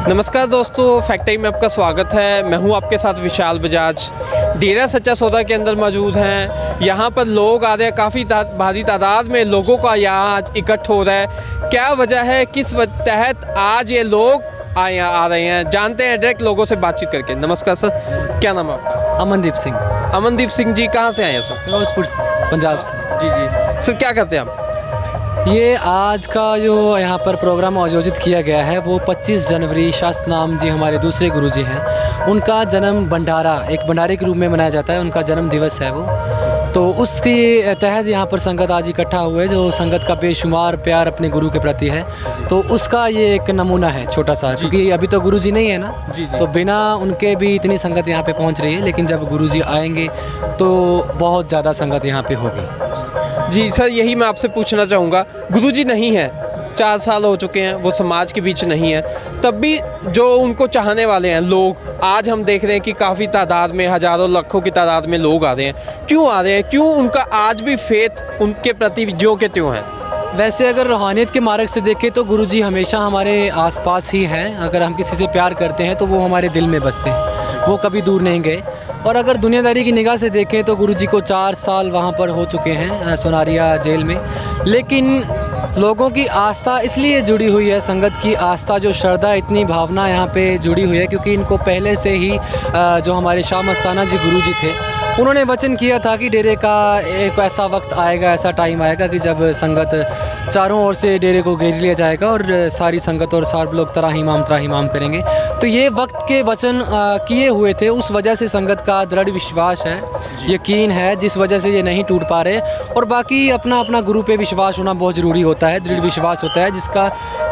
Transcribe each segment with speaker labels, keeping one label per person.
Speaker 1: नमस्कार दोस्तों, fact time में आपका स्वागत है। मैं हूं आपके साथ विशाल बजाज। डेरा सच्चा सौदा के अंदर मौजूद हैं। यहां पर लोग आ रहे हैं, काफ़ी भारी तादाद में लोगों का यहाँ आज इकट्ठ हो रहा है। क्या वजह है, किस तहत आज ये लोग आ रहे हैं, जानते हैं डायरेक्ट लोगों से बातचीत करके। नमस्कार सर, क्या नाम है आपका?
Speaker 2: अमनदीप सिंह।
Speaker 1: अमनदीप सिंह जी, कहाँ से आए हैं सर?
Speaker 2: फिरोजपुर से, पंजाब से।
Speaker 1: जी जी सर, क्या करते हैं आप?
Speaker 2: ये आज का जो यहाँ पर प्रोग्राम आयोजित किया गया है वो 25 जनवरी शास्त्रनाम जी हमारे दूसरे गुरुजी हैं, उनका जन्म भंडारा, एक भंडारे के रूप में मनाया जाता है, उनका जन्म दिवस है वो। तो उसके तहत यहाँ पर संगत आज इकट्ठा हुए, जो संगत का बेशुमार प्यार अपने गुरु के प्रति है। तो उसका ये एक नमूना है छोटा सा, क्योंकि अभी तो गुरुजी नहीं है ना, तो बिना उनके भी इतनी संगत यहाँ पे पहुँच रही है, लेकिन जब गुरुजी आएंगे तो बहुत ज़्यादा संगत यहाँ पे होगी।
Speaker 1: जी सर, यही मैं आपसे पूछना चाहूँगा। गुरुजी नहीं है, 4 साल हो चुके हैं, वो समाज के बीच नहीं है, तब भी जो उनको चाहने वाले हैं लोग, आज हम देख रहे हैं कि काफ़ी तादाद में, हज़ारों लाखों की तादाद में लोग आ रहे हैं। क्यों आ रहे हैं? क्यों उनका आज भी फेथ उनके प्रति जो के त्यों है?
Speaker 2: वैसे अगर रूहानियत के मार्ग से देखें तो गुरुजी हमेशा हमारे आसपास ही हैं। अगर हम किसी से प्यार करते हैं तो वो हमारे दिल में बसते हैं, वो कभी दूर नहीं गए। और अगर दुनियादारी की निगाह से देखें तो गुरुजी को 4 साल वहाँ पर हो चुके हैं सोनारिया जेल में, लेकिन लोगों की आस्था इसलिए जुड़ी हुई है, संगत की आस्था, जो श्रद्धा, इतनी भावना यहाँ पे जुड़ी हुई है, क्योंकि इनको पहले से ही जो हमारे शाह मस्ताना जी गुरुजी थे, उन्होंने वचन किया था कि डेरे का एक ऐसा वक्त आएगा, ऐसा टाइम आएगा कि जब संगत चारों ओर से डेरे को घेर लिया जाएगा और सारी संगत और सारे लोग तराहिमाम करेंगे। तो ये वक्त के वचन किए हुए थे, उस वजह से संगत का दृढ़ विश्वास है, यकीन है, जिस वजह से ये नहीं टूट पा रहे। और बाकी अपना अपना गुरु पे विश्वास होना बहुत ज़रूरी होता है, दृढ़ विश्वास होता है, जिसका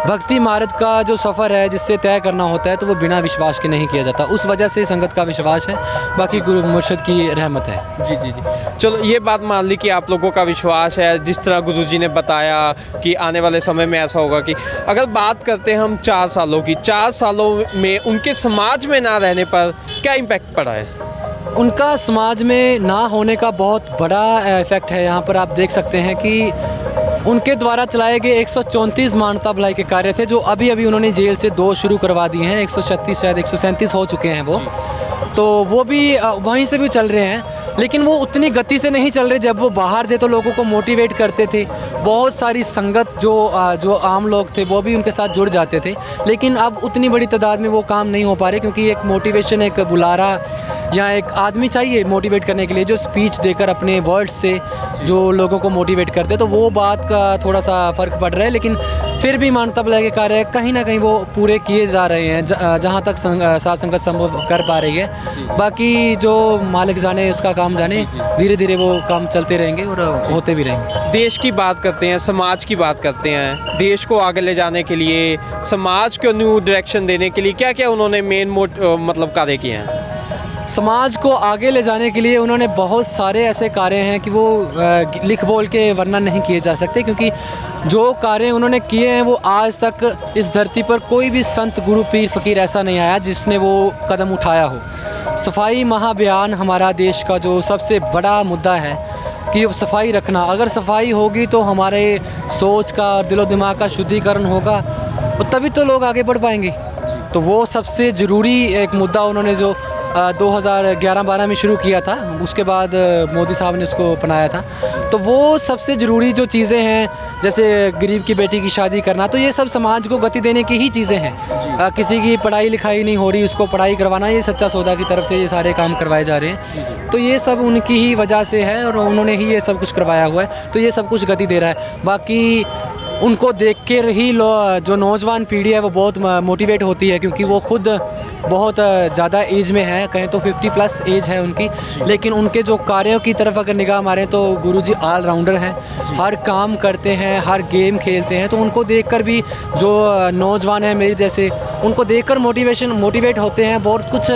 Speaker 2: भक्ति मार्ग का जो सफ़र है, जिससे तय करना होता है, तो वो बिना विश्वास के नहीं किया जाता। उस वजह से संगत का विश्वास है, बाकी गुरु मुर्शिद की रहमत है।
Speaker 1: जी जी जी, चलो ये बात मान ली कि आप लोगों का विश्वास है, जिस तरह गुरुजी ने बताया कि आने वाले समय में ऐसा होगा। कि अगर बात करते हैं हम 4 सालों की, 4 सालों में उनके समाज में ना रहने पर क्या इम्पैक्ट पड़ा है?
Speaker 2: उनका समाज में ना होने का बहुत बड़ा इफ़ेक्ट है। यहाँ पर आप देख सकते हैं कि उनके द्वारा चलाए गए 134 मानवता भलाई के कार्य थे, जो अभी अभी उन्होंने जेल से 2 शुरू करवा दिए हैं। 136 शायद 137 हो चुके हैं वो, तो वो भी वहीं से भी चल रहे हैं, लेकिन वो उतनी गति से नहीं चल रहे। जब वो बाहर थे तो लोगों को मोटिवेट करते थे, बहुत सारी संगत जो आम लोग थे वो भी उनके साथ जुड़ जाते थे, लेकिन अब उतनी बड़ी तादाद में वो काम नहीं हो पा रहे, क्योंकि एक मोटिवेशन, एक बुलारा या एक आदमी चाहिए मोटिवेट करने के लिए, जो स्पीच देकर अपने वर्ड्स से जो लोगों को मोटिवेट करते, तो वो बात का थोड़ा सा फ़र्क पड़ रहा है। लेकिन फिर भी मानवता भलाई के कार्य कहीं ना कहीं वो पूरे किए जा रहे हैं, जहाँ तक साथ संगत संभव कर पा रही है। बाकी जो मालिक जाने, उसका काम जाने, धीरे धीरे वो काम चलते रहेंगे और होते भी रहेंगे।
Speaker 1: देश की बात करते हैं, समाज की बात करते हैं, देश को आगे ले जाने के लिए, समाज को न्यू डायरेक्शन देने के लिए क्या क्या उन्होंने मेन मतलब कार्य किए हैं?
Speaker 2: समाज को आगे ले जाने के लिए उन्होंने बहुत सारे ऐसे कार्य हैं कि वो लिख बोल के वर्णन नहीं किए जा सकते, क्योंकि जो कार्य उन्होंने किए हैं वो आज तक इस धरती पर कोई भी संत, गुरु, पीर, फ़कीर ऐसा नहीं आया जिसने वो कदम उठाया हो। सफाई महाअभियान हमारा देश का जो सबसे बड़ा मुद्दा है कि सफाई रखना, अगर सफाई होगी तो हमारे सोच का और दिलो दिमाग का शुद्धिकरण होगा, और तभी तो लोग आगे बढ़ पाएंगे। तो वो सबसे ज़रूरी एक मुद्दा उन्होंने जो 2011-12 में शुरू किया था, उसके बाद मोदी साहब ने उसको अपनाया था। तो वो सबसे ज़रूरी जो चीज़ें हैं, जैसे गरीब की बेटी की शादी करना, तो ये सब समाज को गति देने की ही चीज़ें हैं। किसी की पढ़ाई लिखाई नहीं हो रही, उसको पढ़ाई करवाना, ये सच्चा सौदा की तरफ से ये सारे काम करवाए जा रहे हैं। तो ये सब उनकी ही वजह से है और उन्होंने ही ये सब कुछ करवाया हुआ है, तो ये सब कुछ गति दे रहा है। बाकी उनको देख कर ही जो नौजवान पीढ़ी है वो बहुत मोटिवेट होती है, क्योंकि वो खुद बहुत ज़्यादा एज में है, कहें तो 50+ एज है उनकी, लेकिन उनके जो कार्यों की तरफ अगर निगाह मारें तो गुरुजी ऑलराउंडर हैं, हर काम करते हैं, हर गेम खेलते हैं। तो उनको देखकर भी जो नौजवान हैं मेरे जैसे, उनको देखकर मोटिवेट होते हैं, बहुत कुछ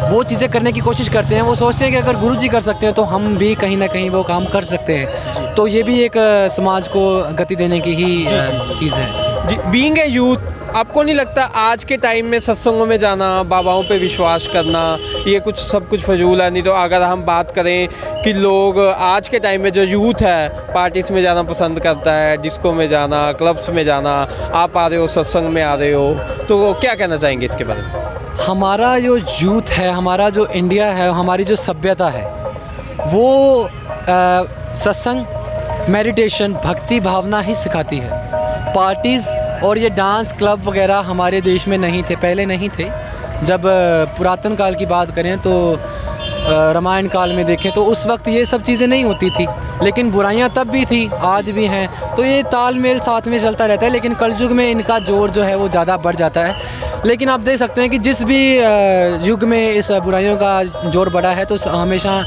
Speaker 2: वो चीज़ें करने की कोशिश करते हैं। वो सोचते हैं कि अगर गुरुजी कर सकते हैं तो हम भी कहीं ना कहीं वो काम कर सकते हैं। तो ये भी एक समाज को गति देने की ही चीज़ है।
Speaker 1: जी, बीइंग ए यूथ, आपको नहीं लगता आज के टाइम में सत्संगों में जाना, बाबाओं पे विश्वास करना, ये कुछ सब कुछ फजूल है? नहीं तो अगर हम बात करें कि लोग आज के टाइम में जो यूथ है पार्टीज में जाना पसंद करता है, डिस्को में जाना, क्लब्स में जाना, आप आ रहे हो सत्संग में आ रहे हो, तो क्या कहना चाहेंगे इसके बारे में?
Speaker 2: हमारा जो यूथ है, हमारा जो इंडिया है, हमारी जो सभ्यता है, वो सत्संग, मेडिटेशन, भक्ति भावना ही सिखाती है। पार्टीज़ और ये डांस क्लब वगैरह हमारे देश में नहीं थे, पहले नहीं थे। जब पुरातन काल की बात करें तो रामायण काल में देखें तो उस वक्त ये सब चीज़ें नहीं होती थी, लेकिन बुराइयां तब भी थी, आज भी हैं। तो ये तालमेल साथ में चलता रहता है, लेकिन कलयुग में इनका जोर जो है वो ज़्यादा बढ़ जाता है। लेकिन आप देख सकते हैं कि जिस भी युग में इस बुराइयों का जोर बढ़ा है तो हमेशा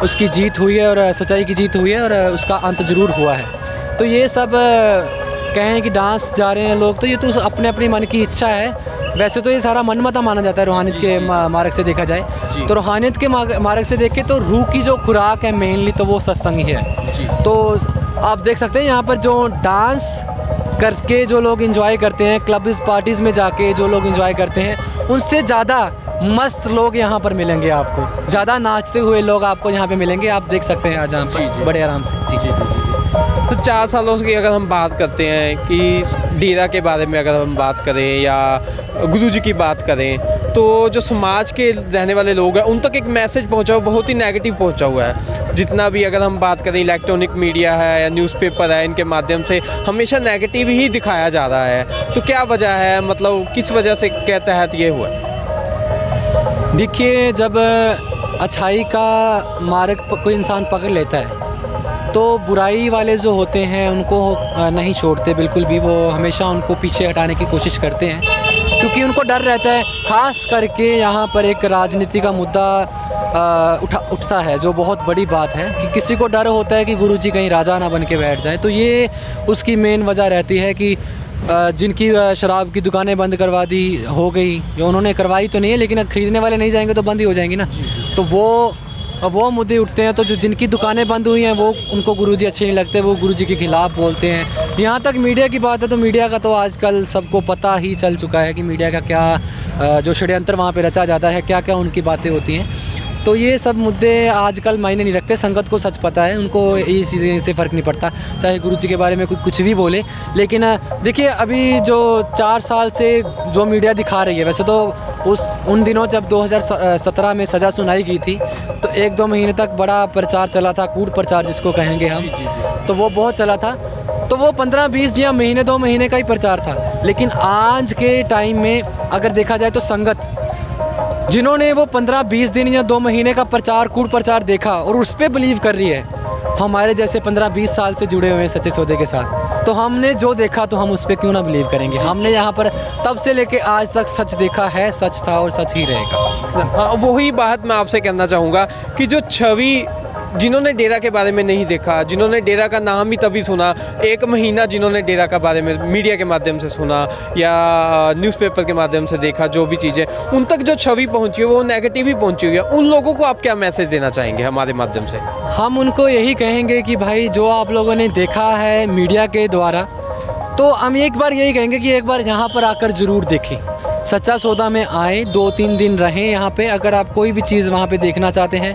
Speaker 2: उसकी जीत हुई है और सच्चाई की जीत हुई है और उसका अंत ज़रूर हुआ है। तो ये सब कहें कि डांस जा रहे हैं लोग, तो ये तो अपने अपनी मन की इच्छा है। वैसे तो ये सारा मनमता माना जाता है रूहानियत के मार्ग से देखा जाए। तो रूहानियत के मार्ग से देखें तो रूह की जो खुराक है मेनली तो वो सत्संग ही है। तो आप देख सकते हैं यहाँ पर जो डांस करके जो लोग एंजॉय करते हैं, क्लब्स पार्टीज़ में जाके जो लोग एंजॉय करते हैं, उनसे ज़्यादा मस्त लोग यहाँ पर मिलेंगे आपको, ज़्यादा नाचते हुए लोग आपको यहाँ पे मिलेंगे। आप देख सकते हैं आज यहाँ पर बड़े आराम से। जी।
Speaker 1: तो 4 सालों की अगर हम बात करते हैं कि डेरा के बारे में अगर हम बात करें या गुरुजी की बात करें, तो जो समाज के रहने वाले लोग हैं उन तक एक मैसेज पहुंचा हुआ, बहुत ही नेगेटिव पहुंचा हुआ है। जितना भी अगर हम बात करें इलेक्ट्रॉनिक मीडिया है या न्यूज़पेपर है, इनके माध्यम से हमेशा नेगेटिव ही दिखाया जा रहा है। तो क्या वजह है, मतलब किस वजह से के तहत ये हुआ?
Speaker 2: देखिए, जब अच्छाई का मार्ग कोई इंसान पकड़ लेता है तो बुराई वाले जो होते हैं उनको नहीं छोड़ते बिल्कुल भी। वो हमेशा उनको पीछे हटाने की कोशिश करते हैं, क्योंकि उनको डर रहता है। ख़ास करके यहाँ पर एक राजनीति का मुद्दा उठता है, जो बहुत बड़ी बात है कि किसी को डर होता है कि गुरुजी कहीं राजा ना बन के बैठ जाए। तो ये उसकी मेन वजह रहती है कि जिनकी शराब की दुकानें बंद करवा दी हो गई, जो उन्होंने करवाई तो नहीं है, लेकिन ख़रीदने वाले नहीं जाएंगे तो बंद ही हो जाएंगी ना। तो वो मुद्दे उठते हैं। तो जो जिनकी दुकानें बंद हुई हैं वो उनको गुरुजी अच्छे नहीं लगते, वो गुरुजी के ख़िलाफ़ बोलते हैं। यहाँ तक मीडिया की बात है तो मीडिया का तो आजकल सबको पता ही चल चुका है कि मीडिया का क्या जो षड्यंत्र वहाँ पे रचा जाता है, क्या क्या उनकी बातें होती हैं। तो ये सब मुद्दे आजकल मायने नहीं रखते। संगत को सच पता है, उनको ये चीज़ें से फ़र्क नहीं पड़ता चाहे गुरुजी के बारे में कोई कुछ भी बोले। लेकिन देखिए, अभी जो 4 साल से जो मीडिया दिखा रही है, वैसे तो उन दिनों जब 2017 में सज़ा सुनाई गई थी तो 1-2 महीने तक बड़ा प्रचार चला था, कूड़ प्रचार जिसको कहेंगे हम, तो वो बहुत चला था। तो वो 15-20 या महीने 2 महीने का ही प्रचार था। लेकिन आज के टाइम में अगर देखा जाए तो संगत जिन्होंने वो 15-20 दिन या 2 महीने का प्रचार, कूड़ प्रचार देखा और उस पर बिलीव कर रही है, हमारे जैसे 15-20 साल से जुड़े हुए हैं सच्चे सौदे के साथ, तो हमने जो देखा तो हम उस पर क्यों ना बिलीव करेंगे। हमने यहाँ पर तब से लेके आज तक सच देखा है, सच था और सच ही रहेगा।
Speaker 1: हाँ, वही बात मैं आपसे कहना चाहूँगा कि जो छवि जिन्होंने डेरा के बारे में नहीं देखा, जिन्होंने डेरा का नाम ही तभी सुना, 1 महीना जिन्होंने डेरा के बारे में मीडिया के माध्यम से सुना या न्यूज़पेपर के माध्यम से देखा, जो भी चीज़ें उन तक जो छवि पहुंची है वो नेगेटिव ही पहुंची हुई है। उन लोगों को आप क्या मैसेज देना चाहेंगे हमारे माध्यम से?
Speaker 2: हम उनको यही कहेंगे कि भाई, जो आप लोगों ने देखा है मीडिया के द्वारा, तो हम एक बार यही कहेंगे कि एक बार यहाँ पर आकर ज़रूर देखें। सच्चा सौदा में आए, 2-3 दिन रहें यहाँ पे। अगर आप कोई भी चीज़ वहाँ पे देखना चाहते हैं,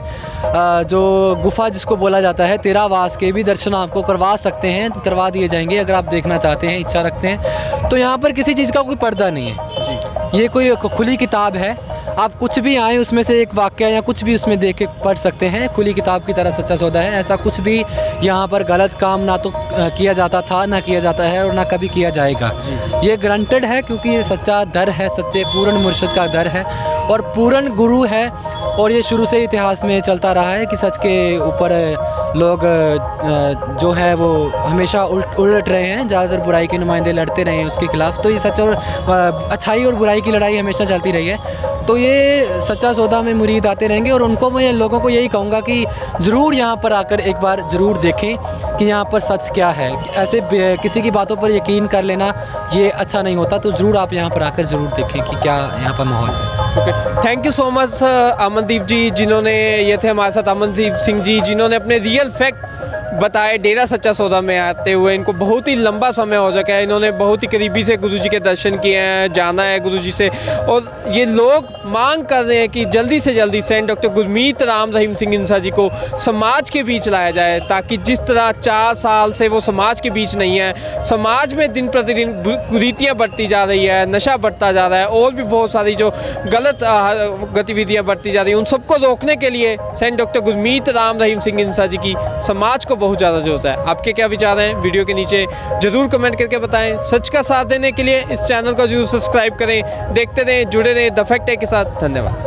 Speaker 2: जो गुफा जिसको बोला जाता है, तेरावास के भी दर्शन आपको करवा सकते हैं, करवा दिए जाएंगे अगर आप देखना चाहते हैं, इच्छा रखते हैं। तो यहाँ पर किसी चीज़ का कोई पर्दा नहीं है, ये कोई खुली किताब है। आप कुछ भी आए, उसमें से एक वाक्य या कुछ भी उसमें देख के पढ़ सकते हैं। खुली किताब की तरह सच्चा सौदा है। ऐसा कुछ भी यहाँ पर गलत काम ना तो किया जाता था, ना किया जाता है और ना कभी किया जाएगा। ये गारंटेड है, क्योंकि ये सच्चा दर है, सच्चे पूर्ण मुर्शिद का दर है और पूर्ण गुरु है। और ये शुरू से इतिहास में चलता रहा है कि सच के ऊपर लोग जो है वो हमेशा उलट रहे हैं, ज़्यादातर बुराई के नुमाइंदे लड़ते रहे हैं उसके खिलाफ़। तो ये सच और अच्छाई और बुराई की लड़ाई हमेशा चलती रही है। तो ये सच्चा सौदा में मुरीद आते रहेंगे और उनको मैं लोगों को यही कहूँगा कि ज़रूर यहाँ पर आकर एक बार ज़रूर देखें कि यहाँ पर सच क्या है। ऐसे किसी की बातों पर यकीन कर लेना ये अच्छा नहीं होता। तो ज़रूर आप यहाँ पर आकर ज़रूर देखें कि क्या यहाँ पर माहौल है।
Speaker 1: Okay, thank you so much Amandeep ji, जिन्होंने ये थे हमारे साथ अमनदीप सिंह जी, जिन्होंने अपने रियल फैक्ट बताए डेरा सच्चा सौदा में आते हुए। इनको बहुत ही लंबा समय हो चुका है, इन्होंने बहुत ही करीबी से गुरुजी के दर्शन किए हैं, जाना है गुरुजी से, और ये लोग मांग कर रहे हैं कि जल्दी से जल्दी सेंट डॉक्टर गुरमीत राम रहीम सिंह इंसा जी को समाज के बीच लाया जाए, ताकि जिस तरह 4 साल से वो समाज के बीच नहीं है, समाज में दिन प्रतिदिन कुरीतियाँ बढ़ती जा रही है, नशा बढ़ता जा रहा है, और भी बहुत सारी जो गलत गतिविधियाँ बढ़ती जा रही हैं, उन सबको रोकने के लिए सेंट डॉक्टर गुरमीत राम रहीम सिंह इंसा जी की समाज को बहुत ज़्यादा ज़रूरत है। आपके क्या विचार हैं वीडियो के नीचे ज़रूर कमेंट करके बताएं। सच का साथ देने के लिए इस चैनल को जरूर सब्सक्राइब करें, देखते रहें, जुड़े रहें द फैक्ट के साथ। धन्यवाद।